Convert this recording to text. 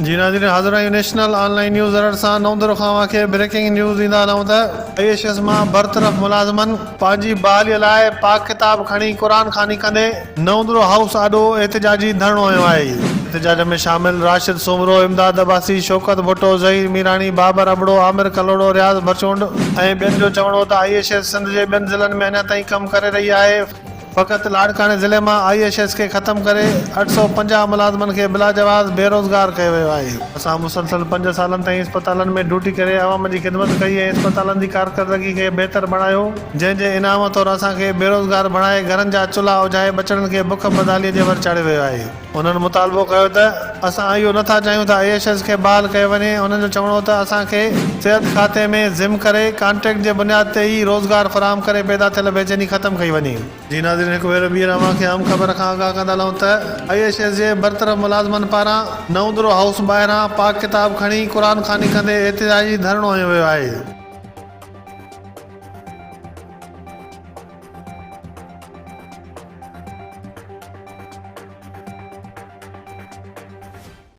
जी नाज़रीन, हाज़िर आहियूं नेशनल ऑनलाइन न्यूज़ अलर्ट सां। नवंदर खां खे ब्रेकिंग न्यूज़ ईंदा रहूं त IAS मां बरतरफ़ मुलाज़मन पंहिंजी बहालीअ लाइ पाक किताब खणी क़ुरान खानी कंदे नवंदरो हाउस आॾो एहतिजाजी धरणो हयो आहे। एहतिजाज में शामिल राशिद सोमरो, इमदाद अब्बासी, शौकत भुट्टो, ज़हीर मीरानी, बाबर अबड़ो, आमिर कलोड़ो, रियाज़ भरचोंड ऐं ॿियनि जो चवणो त IAS सिंध जे ॿियनि ज़िलनि में अञा ताईं कमु करे रही आहे। फ़क़ति लाड़काने ज़िले में IAS खे ख़त्म करे 850 मुलाज़मन खे बिला जवाज़ बेरोज़गार कयो वियो आहे। असां मुसलसल 5 सालनि ताईं अस्पतालनि में ड्यूटी करे अवाम जी ख़िदमत कई ऐं अस्पतालनि जी कारकर्दगी खे बहितर बणायो, जंहिंजे इनाम तौरु असांखे बेरोज़गार बणाए घरनि जा चुल्हा उजाए बचड़नि खे बुख बदालीअ जे वर चाढ़ियो वियो आहे। उन्हनि मुतालबो कयो त असां इहो नथा चाहियूं त IAS खे बहाल कयो वञे। उन्हनि जो चवणो त असांखे सिहत खाते में ज़िम करे कॉन्ट्रैक्ट जे बुनियाद ते ई रोज़गार फराहम करे पैदा थियल बेचैनी ख़त्म कई वञे। जी नाज़रीन, हिकु भेरो ॿीहर अव्हांखे अहम ख़बर खां आगाह कंदा रहूं त IAS जे बरतरफ़ मुलाज़मन पारां नवंदरो हाउस ॿाहिरां पाक किताब खणी क़ुरान खानी कंदे एहतिजाजी धरणो हयो वियो आहे।